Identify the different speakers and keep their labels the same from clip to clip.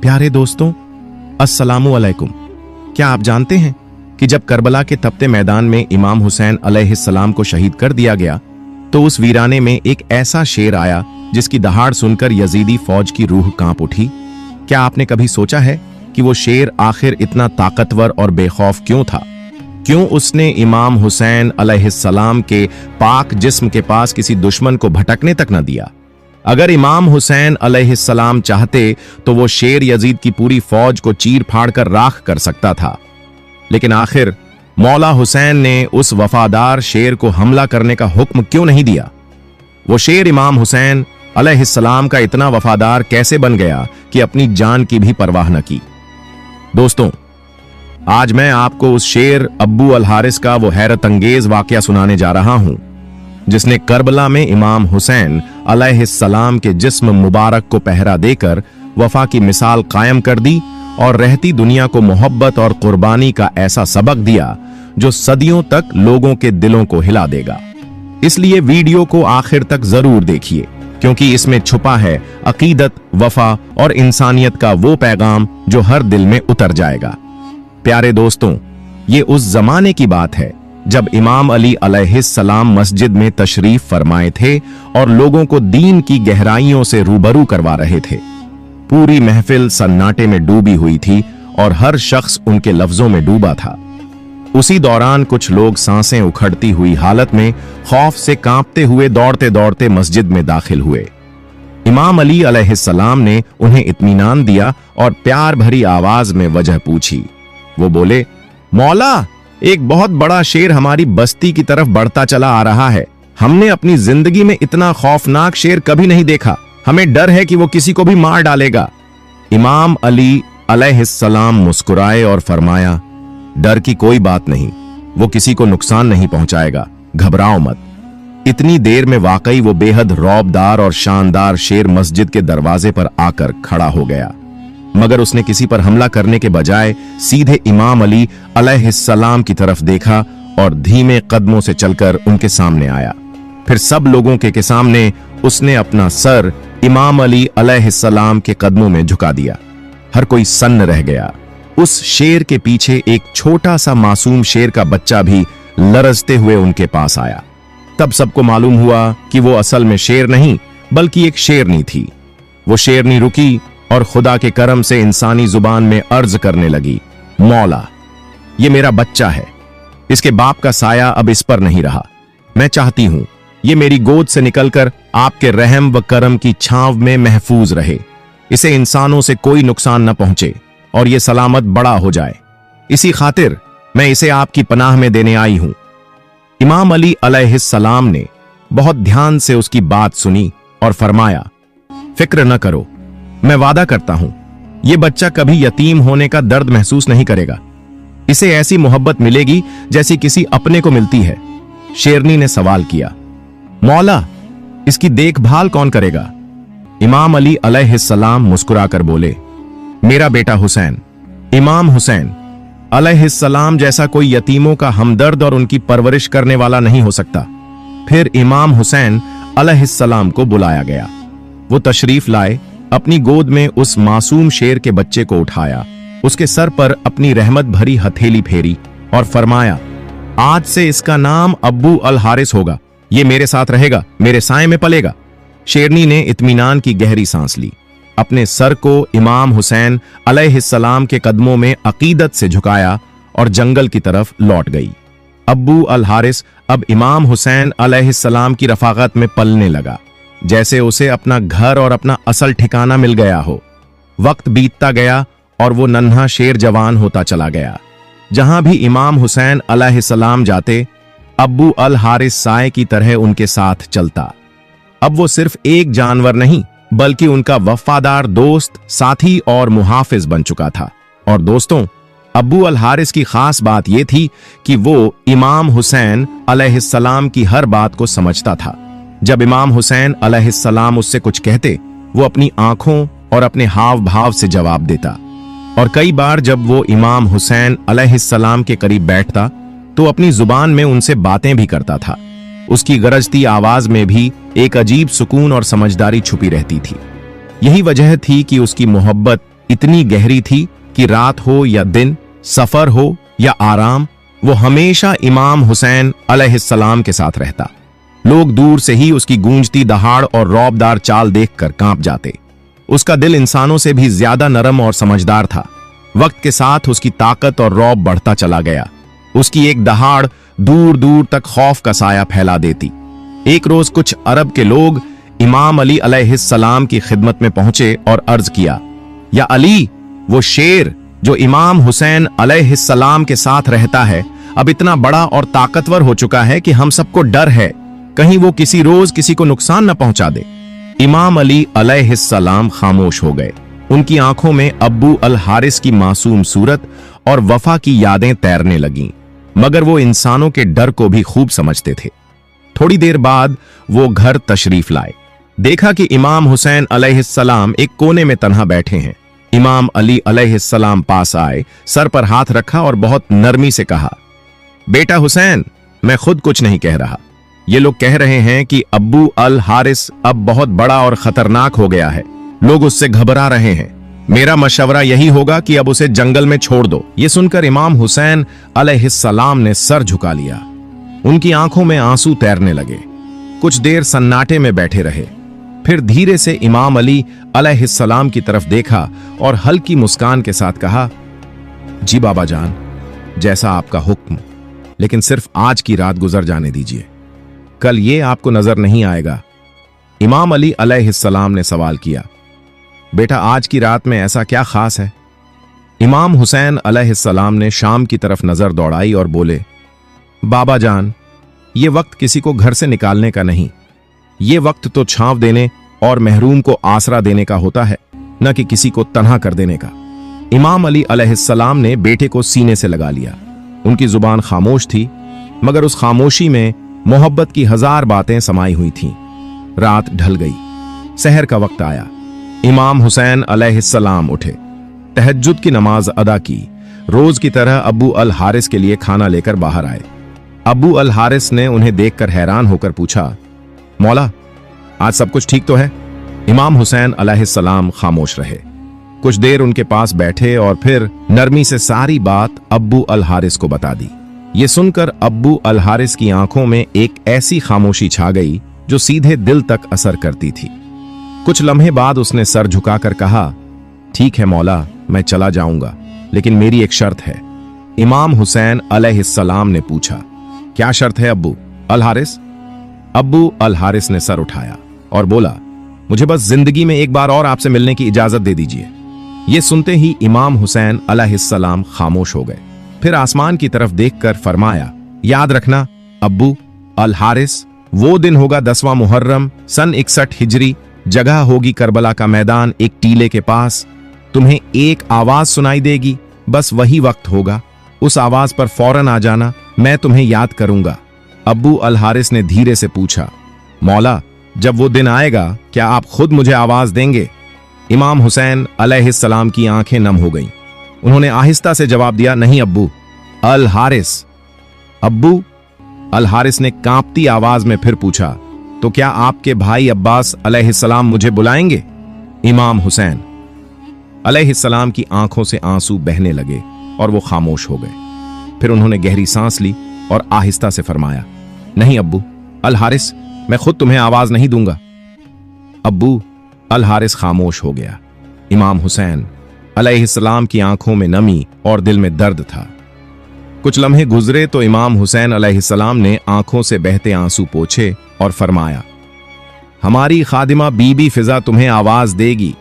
Speaker 1: प्यारे दोस्तों, अस्सलामु अलैकुम। क्या आप जानते हैं कि जब करबला के तपते मैदान में इमाम हुसैन अलैहिस्सलाम को शहीद कर दिया गया तो उस वीराने में एक ऐसा शेर आया जिसकी दहाड़ सुनकर यजीदी फौज की रूह कांप उठी। क्या आपने कभी सोचा है कि वो शेर आखिर इतना ताकतवर और बेखौफ क्यों था? क्यों उसने इमाम हुसैन अलैहिस्सलाम के पाक जिस्म के पास किसी दुश्मन को भटकने तक न दिया? अगर इमाम हुसैन अलैहिस्सलाम चाहते तो वो शेर यजीद की पूरी फौज को चीर फाड़ कर राख कर सकता था, लेकिन आखिर मौला हुसैन ने उस वफादार शेर को हमला करने का हुक्म क्यों नहीं दिया? वो शेर इमाम हुसैन अलैहिस्सलाम का इतना वफादार कैसे बन गया कि अपनी जान की भी परवाह न की? दोस्तों, आज मैं आपको उस शेर अब्बू अल हारिस का वो हैरत अंगेज वाकया सुनाने जा रहा हूं जिसने करबला में इमाम हुसैन अलैहिस्सलाम के जिस्म मुबारक को पहरा देकर वफा की मिसाल कायम कर दी और रहती दुनिया को मोहब्बत और कुर्बानी का ऐसा सबक दिया जो सदियों तक लोगों के दिलों को हिला देगा। इसलिए वीडियो को आखिर तक जरूर देखिए, क्योंकि इसमें छुपा है अकीदत, वफा और इंसानियत का वो पैगाम जो हर दिल में उतर जाएगा। प्यारे दोस्तों, ये उस जमाने की बात है जब इमाम अली अलैहिस्सलाम मस्जिद में तशरीफ फरमाए थे और लोगों को दीन की गहराइयों से रूबरू करवा रहे थे। पूरी महफिल सन्नाटे में डूबी हुई थी और हर शख्स उनके लफ्जों में डूबा था। उसी दौरान कुछ लोग सांसें उखड़ती हुई हालत में खौफ से कांपते हुए दौड़ते दौड़ते मस्जिद में दाखिल हुए। इमाम अली अलैहिस्सलाम ने उन्हें इत्मीनान दिया और प्यार भरी आवाज में वजह पूछी। वो बोले, मौला, एक बहुत बड़ा शेर हमारी बस्ती की तरफ बढ़ता चला आ रहा है। हमने अपनी जिंदगी में इतना खौफनाक शेर कभी नहीं देखा। हमें डर है कि वो किसी को भी मार डालेगा। इमाम अली अलैहिस्सलाम मुस्कुराए और फरमाया, डर की कोई बात नहीं, वो किसी को नुकसान नहीं पहुंचाएगा, घबराओ मत। इतनी देर में वाकई वो बेहद रौबदार और शानदार शेर मस्जिद के दरवाजे पर आकर खड़ा हो गया, मगर उसने किसी पर हमला करने के बजाय सीधे इमाम अली अलैहिस्सलाम की तरफ देखा और धीमे कदमों से चलकर उनके सामने आया। फिर सब लोगों के सामने उसने अपना सर इमाम अली अलैहिस्सलाम के कदमों में झुका दिया। हर कोई सन्न रह गया। उस शेर के पीछे एक छोटा सा मासूम शेर का बच्चा भी लरजते हुए उनके पास आया। तब सबको मालूम हुआ कि वो असल में शेर नहीं बल्कि एक शेरनी थी। वो शेरनी रुकी और खुदा के करम से इंसानी जुबान में अर्ज करने लगी, मौला, ये मेरा बच्चा है। इसके बाप का साया अब इस पर नहीं रहा। मैं चाहती हूं ये मेरी गोद से निकलकर आपके रहम व करम की छांव में महफूज रहे। इसे इंसानों से कोई नुकसान न पहुंचे और ये सलामत बड़ा हो जाए। इसी खातिर मैं इसे आपकी पनाह में देने आई हूं। इमाम अली अलैहिस्सलाम ने बहुत ध्यान से उसकी बात सुनी और फरमाया, फिक्र न करो, मैं वादा करता हूं यह बच्चा कभी यतीम होने का दर्द महसूस नहीं करेगा। इसे ऐसी मोहब्बत मिलेगी जैसी किसी अपने को मिलती है। शेरनी ने सवाल किया, मौला, इसकी देखभाल कौन करेगा? इमाम अली अलैहिस्सलाम मुस्कुराकर बोले, मेरा बेटा हुसैन। इमाम हुसैन अलैहिस्सलाम जैसा कोई यतीमों का हमदर्द और उनकी परवरिश करने वाला नहीं हो सकता। फिर इमाम हुसैन अलैहिस्सलाम को बुलाया गया। वो तशरीफ लाए, अपनी गोद में उस मासूम शेर के बच्चे को उठाया, उसके सर पर अपनी रहमत भरी हथेली फेरी और फरमाया, आज से इसका नाम अब्बू अल हारिस होगा। ये मेरे साथ रहेगा, मेरे साए में पलेगा। शेरनी ने इत्मीनान की गहरी सांस ली, अपने सर को इमाम हुसैन अलैहिस्सलाम के कदमों में अकीदत से झुकाया और जंगल की तरफ लौट गई। अब्बू अल हारिस अब इमाम हुसैन अलैहिस्सलाम की रफाकत में पलने लगा, जैसे उसे अपना घर और अपना असल ठिकाना मिल गया हो। वक्त बीतता गया और वो नन्हा शेर जवान होता चला गया। जहां भी इमाम हुसैन अलैहिस्सलाम जाते, अब्बू अल हारिस साए की तरह उनके साथ चलता। अब वो सिर्फ एक जानवर नहीं बल्कि उनका वफादार दोस्त, साथी और मुहाफिज बन चुका था। और दोस्तों, अब्बू अल हारिस की खास बात यह थी कि वो इमाम हुसैन अलैहिस्सलाम की हर बात को समझता था। जब इमाम हुसैन अलैहिस्सलाम उससे कुछ कहते, वो अपनी आंखों और अपने हाव भाव से जवाब देता। और कई बार जब वो इमाम हुसैन अलैहिस्सलाम के करीब बैठता तो अपनी जुबान में उनसे बातें भी करता था। उसकी गरजती आवाज में भी एक अजीब सुकून और समझदारी छुपी रहती थी। यही वजह थी कि उसकी मोहब्बत इतनी गहरी थी कि रात हो या दिन, सफर हो या आराम, वो हमेशा इमाम हुसैन अलैहिस्सलाम के साथ रहता। लोग दूर से ही उसकी गूंजती दहाड़ और रौबदार चाल देखकर कांप जाते। उसका दिल इंसानों से भी ज्यादा नरम और समझदार था। वक्त के साथ उसकी ताकत और रौब बढ़ता चला गया। उसकी एक दहाड़ दूर दूर तक खौफ का साया फैला देती। एक रोज कुछ अरब के लोग इमाम अली अलैहिस्सलाम की खिदमत में पहुंचे और अर्ज किया, या अली, वो शेर जो इमाम हुसैन अलैहिस्सलाम के साथ रहता है अब इतना बड़ा और ताकतवर हो चुका है कि हम सबको डर है, कहीं वो किसी रोज किसी को नुकसान न पहुंचा दे। इमाम अली अलैहिस्सलाम खामोश हो गए। उनकी आंखों में अब्बू अल हारिस की मासूम सूरत और वफा की यादें तैरने लगीं, मगर वो इंसानों के डर को भी खूब समझते थे। थोड़ी देर बाद वो घर तशरीफ लाए। देखा कि इमाम हुसैन अलैहिस्सलाम एक कोने में तन्हा बैठे हैं। इमाम अली अलैहिस्सलाम पास आए, सर पर हाथ रखा और बहुत नरमी से कहा, बेटा हुसैन, मैं खुद कुछ नहीं कह रहा। ये लोग कह रहे हैं कि अब्बू अल हारिस अब बहुत बड़ा और खतरनाक हो गया है, लोग उससे घबरा रहे हैं। मेरा मशवरा यही होगा कि अब उसे जंगल में छोड़ दो। ये सुनकर इमाम हुसैन अलैहिस्सलाम ने सर झुका लिया। उनकी आंखों में आंसू तैरने लगे। कुछ देर सन्नाटे में बैठे रहे, फिर धीरे से इमाम अली अलैहिस्सलाम की तरफ देखा और हल्की मुस्कान के साथ कहा, जी बाबा जान, जैसा आपका हुक्म, लेकिन सिर्फ आज की रात गुजर जाने दीजिए, कल ये आपको नजर नहीं आएगा। इमाम अली अलैहिस्सलाम ने सवाल किया, बेटा आज की रात में ऐसा क्या खास है? इमाम हुसैन अलैहिस्सलाम ने शाम की तरफ नजर दौड़ाई और बोले, बाबा जान, ये वक्त किसी को घर से निकालने का नहीं, ये वक्त तो छांव देने और महरूम को आसरा देने का होता है, न कि किसी को तन्हा कर देने का। इमाम अली अलैहिस्सलाम ने बेटे को सीने से लगा लिया। उनकी जुबान खामोश थी, मगर उस खामोशी में मोहब्बत की हजार बातें समाई हुई थीं। रात ढल गई, सहर का वक्त आया। इमाम हुसैन अलैहिस्सलाम उठे, तहज्जुद की नमाज अदा की। रोज की तरह अब्बू अल हारिस के लिए खाना लेकर बाहर आए। अब्बू अल हारिस ने उन्हें देखकर हैरान होकर पूछा, मौला, आज सब कुछ ठीक तो है? इमाम हुसैन अलैहिस्सलाम खामोश रहे। कुछ देर उनके पास बैठे और फिर नरमी से सारी बात अब्बू अल हारिस को बता दी। ये सुनकर अब्बू अल हारिस की आंखों में एक ऐसी खामोशी छा गई जो सीधे दिल तक असर करती थी। कुछ लम्हे बाद उसने सर झुकाकर कहा, ठीक है मौला, मैं चला जाऊंगा, लेकिन मेरी एक शर्त है। इमाम हुसैन अलैहिस्सलाम ने पूछा, क्या शर्त है अब्बू अल हारिस? अब्बू अल हारिस ने सर उठाया और बोला, मुझे बस जिंदगी में एक बार और आपसे मिलने की इजाजत दे दीजिए। ये सुनते ही इमाम हुसैन अलैहिस्सलाम खामोश हो गए। फिर आसमान की तरफ देखकर फरमाया, याद रखना अब्बू अल हारिस, वो दिन होगा 10वां मुहर्रम सन 61 हिजरी, जगह होगी करबला का मैदान एक टीले के पास। तुम्हें एक आवाज सुनाई देगी, बस वही वक्त होगा, उस आवाज पर फौरन आ जाना, मैं तुम्हें याद करूंगा। अब्बू अल हारिस ने धीरे से पूछा, मौला, जब वो दिन आएगा क्या आप खुद मुझे आवाज देंगे? इमाम हुसैन अलैहिस्सलाम की आंखें नम हो गईं। उन्होंने आहिस्ता से जवाब दिया, नहीं अब्बू अल हारिस। अब्बू अल हारिस ने कांपती आवाज में फिर पूछा, तो क्या आपके भाई अब्बास अलैहिस्सलाम मुझे बुलाएंगे? इमाम हुसैन अलैहिस्सलाम की आंखों से आंसू बहने लगे और वो खामोश हो गए। फिर उन्होंने गहरी सांस ली और आहिस्ता से फरमाया, नहीं अब्बू अल हारिस, मैं खुद तुम्हें आवाज नहीं दूंगा। अब्बू अल हारिस खामोश हो गया। इमाम हुसैन अलैहिस्सलाम की आंखों में नमी और दिल में दर्द था। कुछ लम्हे गुजरे तो इमाम हुसैन अलैहिस्सलाम ने आंखों से बहते आंसू पोंछे और फरमाया, हमारी खादिमा बीबी फिजा तुम्हें आवाज देगी।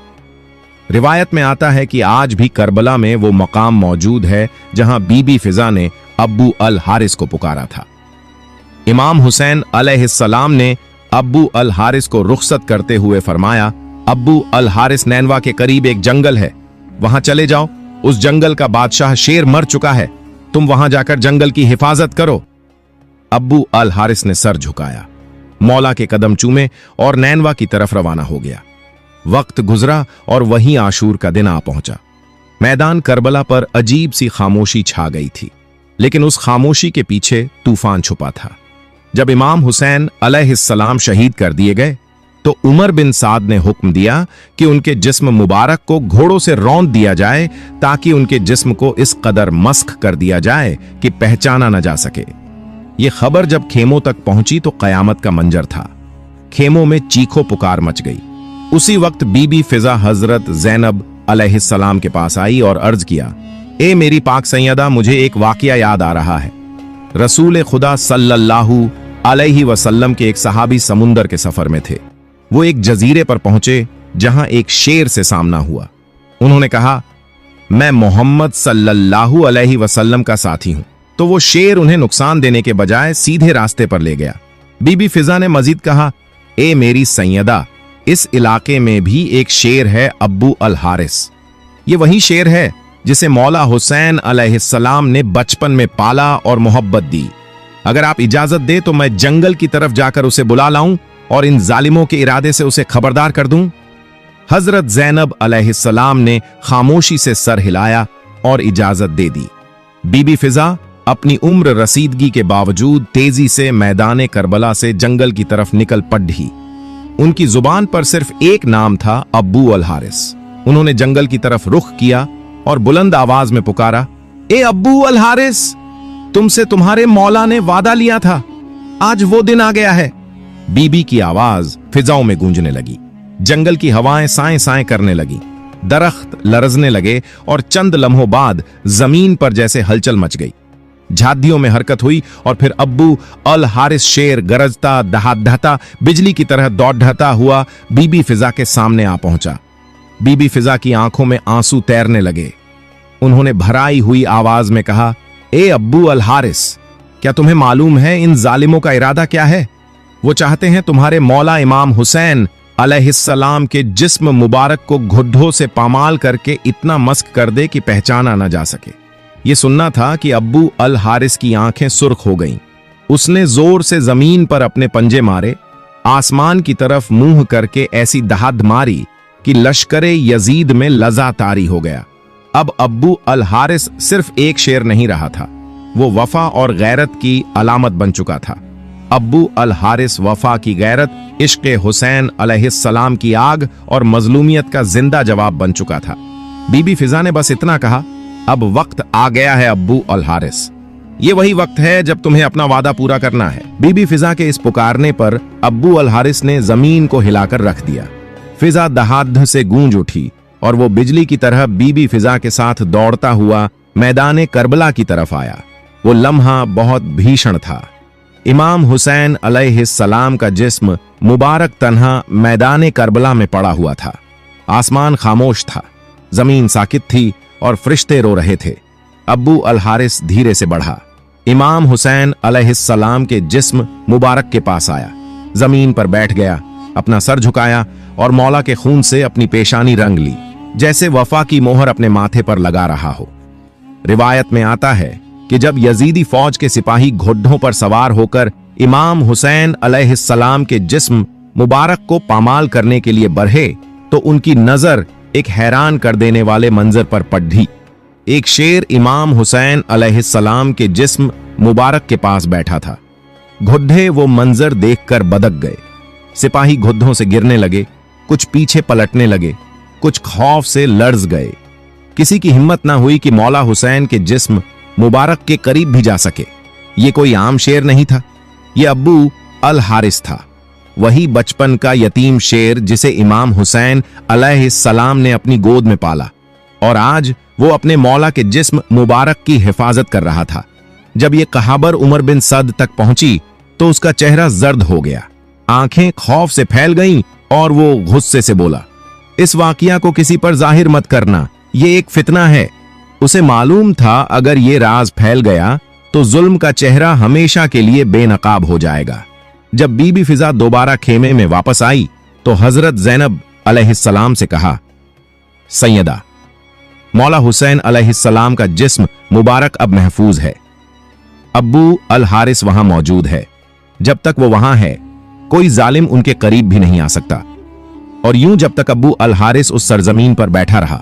Speaker 1: रिवायत में आता है कि आज भी करबला में वो मकाम मौजूद है जहां बीबी फिजा ने अब्बू अल हारिस को पुकारा था। इमाम हुसैन अलैहिस्सलाम ने अब्बू अल हारिस को रुखसत करते हुए फरमाया, अब्बू अल हारिस, नैनवा के करीब एक जंगल है, वहां चले जाओ। उस जंगल का बादशाह शेर मर चुका है, तुम वहां जाकर जंगल की हिफाजत करो। अब्बू अल हारिस ने सर झुकाया, मौला के कदम चूमे और नैनवा की तरफ रवाना हो गया। वक्त गुजरा और वहीं आशूर का दिन आ पहुंचा। मैदान करबला पर अजीब सी खामोशी छा गई थी, लेकिन उस खामोशी के पीछे तूफान छुपा था। जब इमाम हुसैन अलैहिस्सलाम शहीद कर दिए गए तो उमर बिन साद ने हुक्म दिया कि उनके जिस्म मुबारक को घोड़ों से रौंद दिया जाए ताकि उनके जिस्म को इस कदर मस्ख कर दिया जाए कि पहचाना न जा सके। ये खबर जब खेमों तक पहुंची तो कयामत का मंजर था। खेमों में चीखो पुकार मच गई। उसी वक्त बीबी फिजा हजरत जैनब अलैहिस्सलाम के पास आई और अर्ज किया, ए मेरी पाक सैयदा, मुझे एक वाकया याद आ रहा है। रसूल खुदा सल्लल्लाहु अलैहि वसल्लम के एक सहाबी समुंदर के सफर में थे। वो एक जजीरे पर पहुंचे जहां एक शेर से सामना हुआ। उन्होंने कहा, मैं मोहम्मद सल्लल्लाहु अलैहि वसल्लम का साथी हूं। तो वो शेर उन्हें नुकसान देने के बजाय सीधे रास्ते पर ले गया। बीबी फिजा ने मजीद कहा, ए मेरी सैयदा, इस इलाके में भी एक शेर है, अब्बू अल हारिस। ये वही शेर है जिसे मौला हुसैन अलैहिस्सलाम ने बचपन में पाला और मोहब्बत दी। अगर आप इजाजत दे तो मैं जंगल की तरफ जाकर उसे बुला लाऊं और इन जालिमों के इरादे से उसे खबरदार कर दूं। हजरत जैनब अलैहिस्सलाम ने खामोशी से सर हिलाया और इजाजत दे दी। बीबी फिजा अपनी उम्र रसीदगी के बावजूद तेजी से मैदान करबला से जंगल की तरफ निकल पड़ी। उनकी जुबान पर सिर्फ एक नाम था, अब्बू अल हारिस। उन्होंने जंगल की तरफ रुख किया और बुलंद आवाज में पुकारा, ए अब्बू अल हारिस, तुमसे तुम्हारे मौला ने वादा लिया था, आज वो दिन आ गया है। बीबी की आवाज फिजाओं में गूंजने लगी। जंगल की हवाएं साएं साएं करने लगी। दरख्त लरजने लगे और चंद लम्हों बाद जमीन पर जैसे हलचल मच गई। झादियों में हरकत हुई और फिर अब्बू अल हारिस शेर गरजता दहादहता बिजली की तरह दौड़ता हुआ बीबी फिजा के सामने आ पहुंचा। बीबी फिजा की आंखों में आंसू तैरने लगे। उन्होंने भराई हुई आवाज में कहा, ए अब्बू अल हारिस, क्या तुम्हें मालूम है इन जालिमों का इरादा क्या है? वो चाहते हैं तुम्हारे मौला इमाम हुसैन अलैहिस्सलाम के जिस्म मुबारक को घुड्ढों से पामाल करके इतना मस्क कर दे कि पहचाना न जा सके। ये सुनना था कि अब्बू अल हारिस की आंखें सुर्ख हो गईं। उसने जोर से जमीन पर अपने पंजे मारे, आसमान की तरफ मुंह करके ऐसी दहाद मारी कि लश्करे यजीद में लजा तारी हो गया। अब अब्बू अल हारिस सिर्फ एक शेर नहीं रहा था, वो वफा और गैरत की अलामत बन चुका था। अब्बू अल हारिस वफा की गैरत, इश्क़ हुसैन अलैहिस्सलाम की आग और मजलूमियत का जिंदा जवाब बन चुका था। बीबी फिजा ने बस इतना कहा, अब वक्त आ गया है अब्बू अल हारिस, ये वही वक्त है जब तुम्हें अपना वादा पूरा करना है। बीबी फिजा के इस पुकारने पर अब्बू अल हारिस ने जमीन को हिलाकर रख दिया। फिजा दहाड़ से गूंज उठी और वो बिजली की तरह बीबी फिजा के साथ दौड़ता हुआ मैदान करबला की तरफ आया। वो लम्हा बहुत भीषण था। इमाम हुसैन अलैहिस्सलाम का जिस्म मुबारक तन्हा मैदान करबला में पड़ा हुआ था। आसमान खामोश था, जमीन साकित थी और फरिश्ते रो रहे थे। अब्बू अल हारिस धीरे से बढ़ा, इमाम हुसैन अलैहिस्सलाम के जिस्म मुबारक के पास आया, जमीन पर बैठ गया, अपना सर झुकाया और मौला के खून से अपनी पेशानी रंग ली, जैसे वफा की मोहर अपने माथे पर लगा रहा हो। रिवायत में आता है कि जब यजीदी फौज के सिपाही घोड़ों पर सवार होकर इमाम हुसैन अलैहिस्सलाम के जिस्म मुबारक को पामाल करने के लिए बढ़े तो उनकी नजर एक हैरान कर देने वाले मंजर पर पड़ी। एक शेर इमाम हुसैन अलैहिस्सलाम के जिस्म मुबारक के पास बैठा था। घुड्ढे वो मंजर देखकर बदक गए। सिपाही घुड्ढों से गिरने लगे, कुछ पीछे पलटने लगे, कुछ खौफ से लर्ज गए। किसी की हिम्मत ना हुई कि मौला हुसैन के जिस्म मुबारक के करीब भी जा सके। ये कोई आम शेर नहीं था, ये अब्बू अल हारिस था, वही बचपन का यतीम शेर जिसे इमाम हुसैन अलैहिस्सलाम ने अपनी गोद में पाला और आज वो अपने मौला के जिस्म मुबारक की हिफाजत कर रहा था। जब ये कहाबर उमर बिन सद तक पहुंची तो उसका चेहरा जर्द हो गया, आंखें खौफ से फैल गईं और वो गुस्से से बोला, इस वाकया को किसी पर जाहिर मत करना, ये एक फितना है। उसे मालूम था अगर ये राज फैल गया तो जुल्म का चेहरा हमेशा के लिए बेनकाब हो जाएगा। जब बीबी फिजा दोबारा खेमे में वापस आई तो हजरत जैनब अलैहिस्सलाम से कहा, सैयदा, मौला हुसैन अलैहिस्सलाम का जिस्म मुबारक अब महफूज है। अब्बू अल हारिस वहां मौजूद है। जब तक वो वहां है कोई जालिम उनके करीब भी नहीं आ सकता। और यूं जब तक अब्बू अल हारिस उस सरजमीन पर बैठा रहा,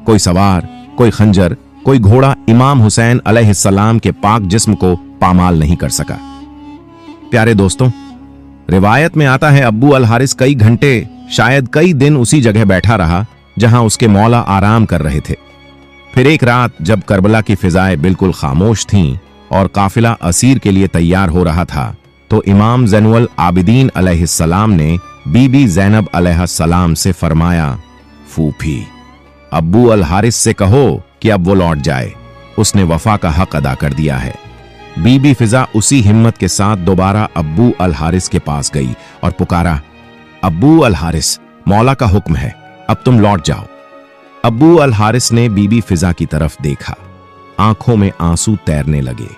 Speaker 1: कोई सवार, कोई खंजर, कोई घोड़ा इमाम हुसैन अलैहिस्सलाम के पाक जिस्म को पामाल नहीं कर सका। प्यारे दोस्तों, रिवायत में आता है अब्बू अल हारिस कई घंटे, शायद कई दिन उसी जगह बैठा रहा जहां उसके मौला आराम कर रहे थे। फिर एक रात जब करबला की फिजाएं बिल्कुल खामोश थीं और काफिला असीर के लिए तैयार हो रहा था, तो इमाम ज़ैनुल आबिदीन अलैहिस्सलाम ने बीबी ज़ैनब अलैहिस्सलाम से फरमाया, फूफी, अब्बू अल हारिस से कहो कि अब वो लौट जाए, उसने वफा का हक अदा कर दिया है। बीबी फिजा उसी हिम्मत के साथ दोबारा अब्बू अल हारिस के पास गई और पुकारा, अब्बू अल हारिस, मौला का हुक्म है, अब तुम लौट जाओ। अब्बू अल हारिस ने बीबी फिजा की तरफ देखा, आंखों में आंसू तैरने लगे,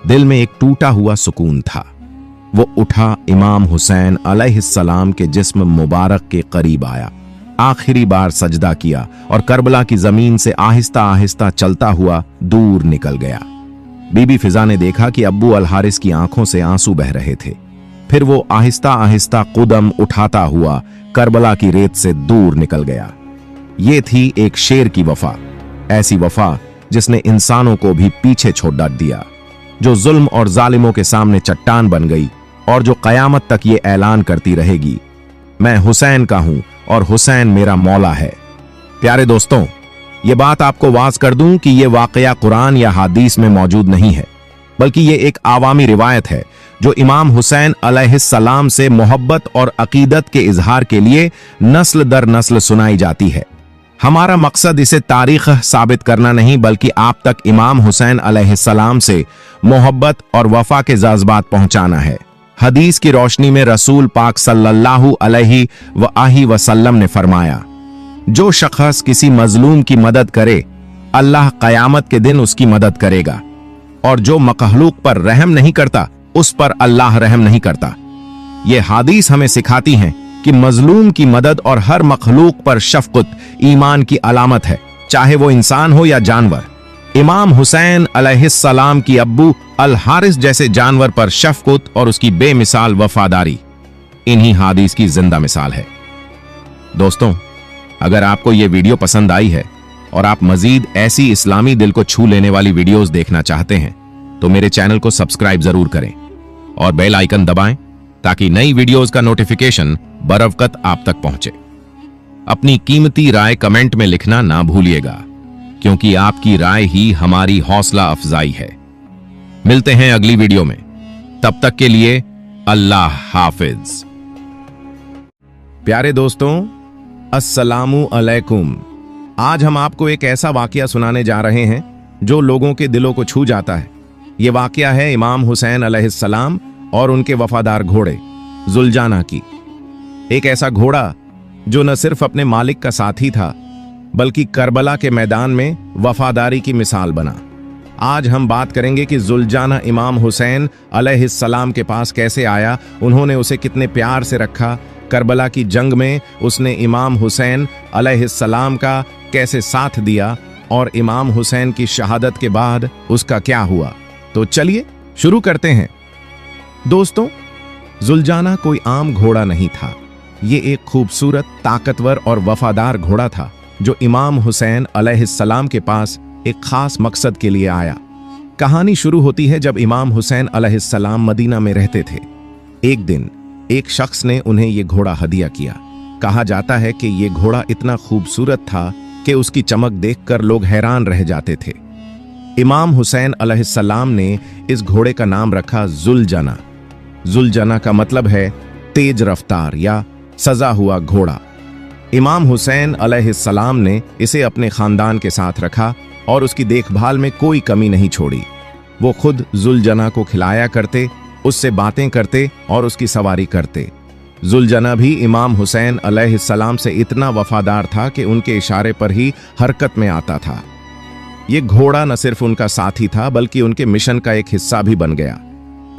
Speaker 1: दिल में एक टूटा हुआ सुकून था। वो उठा, इमाम हुसैन अलैहिस्सलाम के जिस्म मुबारक के करीब आया, आखिरी बार सजदा किया और करबला की जमीन से आहिस्ता आहिस्ता चलता हुआ दूर निकल गया। बीबी फिजा ने देखा कि अब्बू अल हारिस की आंखों से आंसू बह रहे थे। फिर वो आहिस्ता आहिस्ता कदम उठाता हुआ करबला की रेत से दूर निकल गया। ये थी एक शेर की वफा, ऐसी वफा जिसने इंसानों को भी पीछे छोड़ दिया, जो जुल्म और जालिमों के सामने चट्टान बन गई और जो कयामत तक ये ऐलान करती रहेगी, मैं हुसैन का हूं और हुसैन मेरा मौला है। प्यारे दोस्तों, ये बात आपको वाज कर दूं कि यह वाकया कुरान या हदीस में मौजूद नहीं है, बल्कि ये एक आवामी रिवायत है जो इमाम हुसैन अलैहिस्सलाम से मोहब्बत और अकीदत के इजहार के लिए नस्ल दर नस्ल सुनाई जाती है। हमारा मकसद इसे तारीख साबित करना नहीं, बल्कि आप तक इमाम हुसैन अलैहिस्सलाम से मोहब्बत और वफा के जज्बात पहुंचाना है। हदीस की रोशनी में रसूल पाक सल्लल्लाहु अलैहि वसल्लम ने फरमाया, जो शख्स किसी मजलूम की मदद करे, अल्लाह कयामत के दिन उसकी मदद करेगा, और जो मखलूक पर रहम नहीं करता, उस पर अल्लाह रहम नहीं करता। ये हदीस हमें सिखाती हैं कि मजलूम की मदद और हर मखलूक पर शफकत ईमान की अलामत है, चाहे वो इंसान हो या जानवर। इमाम हुसैन अलैहिस्सलाम की अब्बू अल हारिस जैसे जानवर पर शफकत और उसकी बेमिसाल वफादारी इन्हीं हदीस की जिंदा मिसाल है। दोस्तों, अगर आपको यह वीडियो पसंद आई है और आप मजीद ऐसी इस्लामी दिल को छू लेने वाली वीडियोस देखना चाहते हैं, तो मेरे चैनल को सब्सक्राइब जरूर करें और बेल आइकन दबाएं ताकि नई वीडियोस का नोटिफिकेशन बरवकत आप तक पहुंचे। अपनी कीमती राय कमेंट में लिखना ना भूलिएगा, क्योंकि आपकी राय ही हमारी हौसला अफजाई है। मिलते हैं अगली वीडियो में, तब तक के लिए अल्लाह हाफिज। प्यारे दोस्तों, अस्सलामु अलैकुम। आज हम आपको एक ऐसा वाकया सुनाने जा रहे हैं जो लोगों के दिलों को छू जाता है। यह वाकया है इमाम हुसैन अलैहिस्सलाम और उनके वफादार घोड़े जुलजाना की। एक ऐसा घोड़ा जो न सिर्फ अपने मालिक का साथी था, बल्कि करबला के मैदान में वफादारी की मिसाल बना। आज हम बात करेंगे कि जुलजाना इमाम हुसैन अलैहिस्सलाम के पास कैसे आया, उन्होंने उसे कितने प्यार से रखा, करबला की जंग में उसने इमाम हुसैन अलैहिस्सलाम का कैसे साथ दिया, और इमाम हुसैन की शहादत के बाद उसका क्या हुआ। तो चलिए शुरू करते हैं। दोस्तों, जुलजाना कोई आम घोड़ा नहीं था। ये एक खूबसूरत, ताकतवर और वफादार घोड़ा था जो इमाम हुसैन अलैहिस्सलाम के पास एक खास मकसद के लिए आया। कहानी शुरू होती है जब इमाम हुसैन अलैहिस्सलाम मदीना में रहते थे। एक दिन एक शख्स ने उन्हें ये घोड़ा हदिया किया। कहा जाता है कि ये घोड़ा इतना खूबसूरत था कि उसकी चमक देखकर लोग हैरान रह जाते थे। इमाम हुसैन अलैहिस्सलाम ने इस घोड़े का नाम रखा जुलजाना। जुलजाना का मतलब है तेज रफ्तार या सजा हुआ घोड़ा। इमाम हुसैन अलैहिस्सलाम ने इसे अपने खानदान के साथ रखा और उसकी देखभाल में कोई कमी नहीं छोड़ी। वो खुद जुलजाना को खिलाया करते, उससे बातें करते और उसकी सवारी करते। जुलजाना भी इमाम हुसैन अलैहिस्सलाम से इतना वफादार था कि उनके इशारे पर ही हरकत में आता था। ये घोड़ा न सिर्फ उनका साथी था, बल्कि उनके मिशन का एक हिस्सा भी बन गया।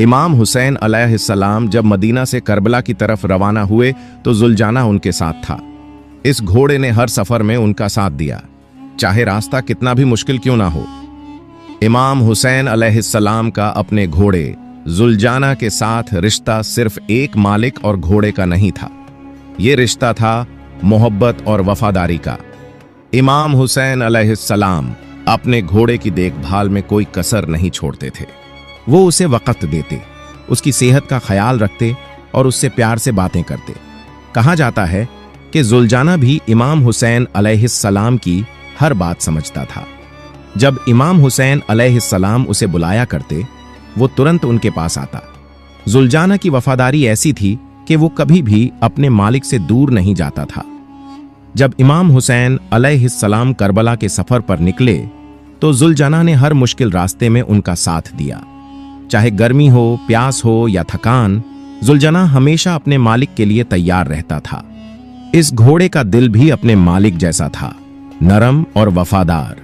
Speaker 1: इमाम हुसैन अलैहिस्सलाम जब मदीना से करबला की तरफ रवाना हुए तो जुलजाना उनके साथ था। इस घोड़े ने हर सफर में उनका साथ दिया, चाहे रास्ता कितना भी मुश्किल क्यों ना हो। इमाम हुसैन अलैहिस्सलाम का अपने घोड़े जुलजाना के साथ रिश्ता सिर्फ एक मालिक और घोड़े का नहीं था। यह रिश्ता था मोहब्बत और वफादारी का। इमाम हुसैन अलैहिस्सलाम अपने घोड़े की देखभाल में कोई कसर नहीं छोड़ते थे। वो उसे वक्त देते, उसकी सेहत का ख्याल रखते और उसकी सवारी करते। जुलजाना भी इमाम हुसैन अलैहिस्सलाम से इतना वफादार था कि उनके इशारे पर ही हरकत में आता था। ये घोड़ा न सिर्फ उनका साथी था, बल्कि उनके मिशन का एक हिस्सा भी बन गया। इमाम हुसैन अलैहिस्सलाम जब मदीना से करबला की तरफ रवाना हुए तो जुलजाना उनके साथ था। इस घोड़े ने हर सफर में उनका साथ दिया, चाहे रास्ता कितना भी मुश्किल क्यों ना हो। इमाम हुसैन अलैहिस्सलाम का अपने घोड़े जुलजाना के साथ रिश्ता सिर्फ एक मालिक और घोड़े का नहीं था। यह रिश्ता था मोहब्बत और वफादारी का। इमाम हुसैन अलैहिस्सलाम अपने घोड़े जुलजाना के साथ रिश्ता सिर्फ एक मालिक और घोड़े का नहीं था। वो उसे वक्त देते, उसकी सेहत का ख्याल रखते और उससे प्यार से बातें करते। कहा जाता है कि जुलजाना भी इमाम हुसैन अलैहिस्सलाम की हर बात समझता था। जब इमाम हुसैन अलैहिस्सलाम उसे बुलाया करते, वो तुरंत उनके पास आता। जुलजाना की वफादारी ऐसी थी कि वो कभी भी अपने मालिक से दूर नहीं जाता था। जब इमाम हुसैन अलैहिस्सलाम करबला के सफर पर निकले तो जुलजाना ने हर मुश्किल रास्ते में उनका साथ दिया। चाहे गर्मी हो, प्यास हो या थकान, जुलजाना हमेशा अपने मालिक के लिए तैयार रहता था। इस घोड़े का दिल भी अपने मालिक जैसा था, नरम और वफादार।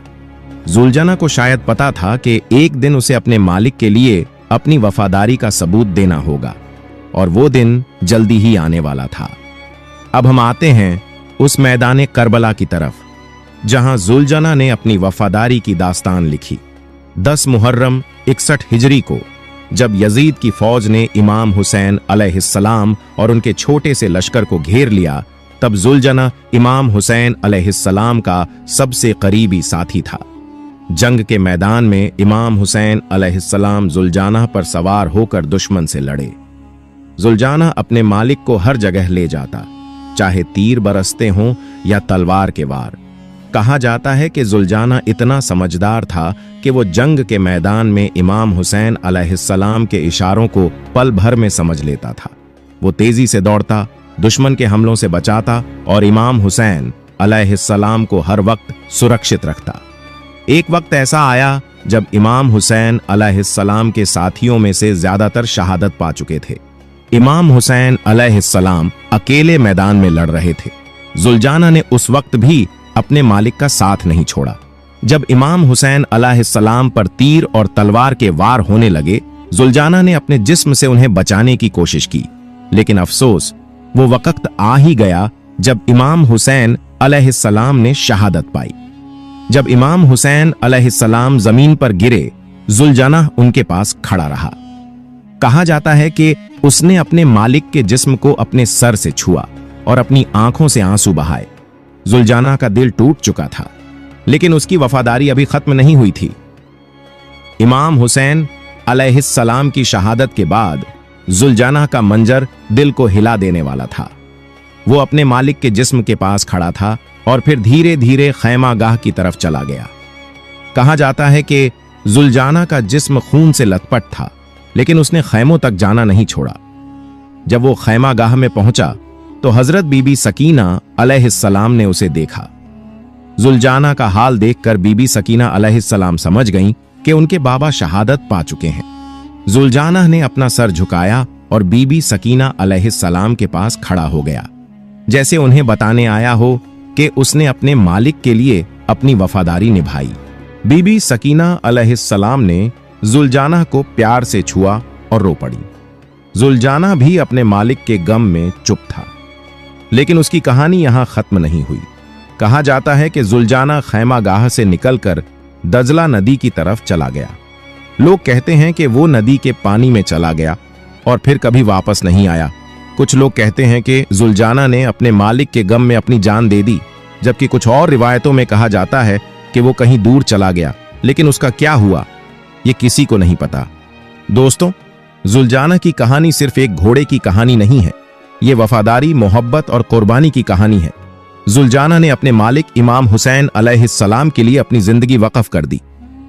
Speaker 1: जुलजाना को शायद पता था कि एक दिन उसे अपने मालिक के लिए अपनी वफादारी का सबूत देना होगा, और वो दिन जल्दी ही आने वाला था। अब हम आते हैं उस मैदान करबला की तरफ, जहां जुलजाना ने अपनी वफादारी की दास्तान लिखी। 10 मुहर्रम 61 हिजरी को जब यजीद की फौज ने इमाम हुसैन अलैहिस्सलाम और उनके छोटे से लश्कर को घेर लिया, तब जुलजाना इमाम हुसैन अलैहिस्सलाम का सबसे करीबी साथी था। जंग के मैदान में इमाम हुसैन अलैहिस्सलाम जुलजाना पर सवार होकर दुश्मन से लड़े। जुलजाना अपने मालिक को हर जगह ले जाता, चाहे तीर बरसते हों या तलवार के वार। कहा जाता है कि जुलजाना इतना समझदार था कि वो जंग के मैदान में इमाम हुसैन अलैहिस्सलाम के इशारों को पल भर में समझ लेता था। वो तेजी से दौड़ता, दुश्मन के हमलों से बचाता और इमाम हुसैन अलैहिस्सलाम को हर वक्त सुरक्षित रखता। एक वक्त ऐसा आया जब इमाम हुसैन अलैहिस्सलाम के साथियों में से ज्यादातर शहादत पा चुके थे। इमाम हुसैन अलैहिस्सलाम अकेले मैदान में लड़ रहे थे। जुलजाना ने उस वक्त भी अपने मालिक का साथ नहीं छोड़ा। जब इमाम हुसैन अलैहिस्सलाम पर तीर और तलवार के वार होने लगे, जुलजाना ने अपने जिस्म से उन्हें बचाने की कोशिश की, लेकिन अफसोस वो वक्त आ ही गया जब इमाम हुसैन अलैहिस्सलाम ने शहादत पाई। जब इमाम हुसैन अलैहिस्सलाम जमीन पर गिरे, जुलजाना उनके पास खड़ा रहा। कहा जाता है कि उसने अपने मालिक के जिस्म को अपने सर से छुआ और अपनी आंखों से आंसू बहाए। जुलजाना का दिल टूट चुका था, लेकिन उसकी वफादारी अभी खत्म नहीं हुई थी। इमाम हुसैन अलैहिस्सलाम की शहादत के बाद जुलजाना का मंजर दिल को हिला देने वाला था। वो अपने मालिक के जिस्म के पास खड़ा था और फिर धीरे धीरे खैमागाह की तरफ चला गया। कहा जाता है कि जुलजाना का जिस्म खून से लथपथ था, लेकिन उसने खैमों तक जाना नहीं छोड़ा। जब वो खैमागाह में पहुंचा तो हजरत बीबी सकीना अलैहिस्सलाम ने उसे देखा। जुलजाना का हाल देखकर बीबी सकीना अलैहिस्सलाम समझ गईं कि उनके बाबा शहादत पा चुके हैं। जुलजाना ने अपना सर झुकाया और बीबी सकीना अलैहिस्सलाम के पास खड़ा हो गया, जैसे उन्हें बताने आया हो कि उसने अपने मालिक के लिए अपनी वफादारी निभाई। बीबी सकीना अलैहिस्सलाम ने जुलजाना को प्यार से छुआ और रो पड़ी। जुलजाना भी अपने मालिक के गम में चुप था, लेकिन उसकी कहानी यहां खत्म नहीं हुई। कहा जाता है कि जुलजाना खैमागाह से निकलकर दजला नदी की तरफ चला गया। लोग कहते हैं कि वो नदी के पानी में चला गया और फिर कभी वापस नहीं आया। कुछ लोग कहते हैं कि जुलजाना ने अपने मालिक के गम में अपनी जान दे दी, जबकि कुछ और रिवायतों में कहा जाता है कि वो कहीं दूर चला गया, लेकिन उसका क्या हुआ ये किसी को नहीं पता। दोस्तों, जुलजाना की कहानी सिर्फ एक घोड़े की कहानी नहीं है, ये वफादारी, मोहब्बत और कुर्बानी की कहानी है। जुलजाना ने अपने मालिक इमाम हुसैन अलैहिस्सलाम के लिए अपनी जिंदगी वक्फ कर दी।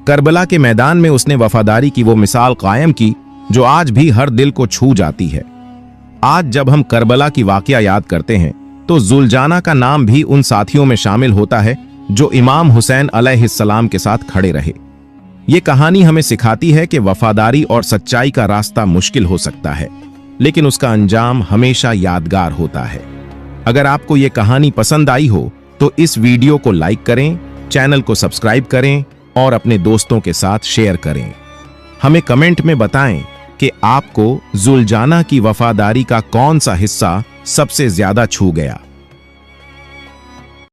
Speaker 1: करबला के मैदान में उसने वफादारी की वो मिसाल कायम की जो आज भी हर दिल को छू जाती है। आज जब हम करबला की वाकया याद करते हैं तो जुलजाना का नाम भी उन साथियों में शामिल होता है जो इमाम हुसैन अलैहिस्सलाम के साथ खड़े रहे। ये कहानी हमें सिखाती है कि वफादारी और सच्चाई का रास्ता मुश्किल हो सकता है, लेकिन उसका अंजाम हमेशा यादगार होता है। अगर आपको ये कहानी पसंद आई हो तो इस वीडियो को लाइक करें, चैनल को सब्सक्राइब करें और अपने दोस्तों के साथ शेयर करें। हमें कमेंट में बताएं कि आपको जुलजाना की वफादारी का कौन सा हिस्सा सबसे ज्यादा छू गया।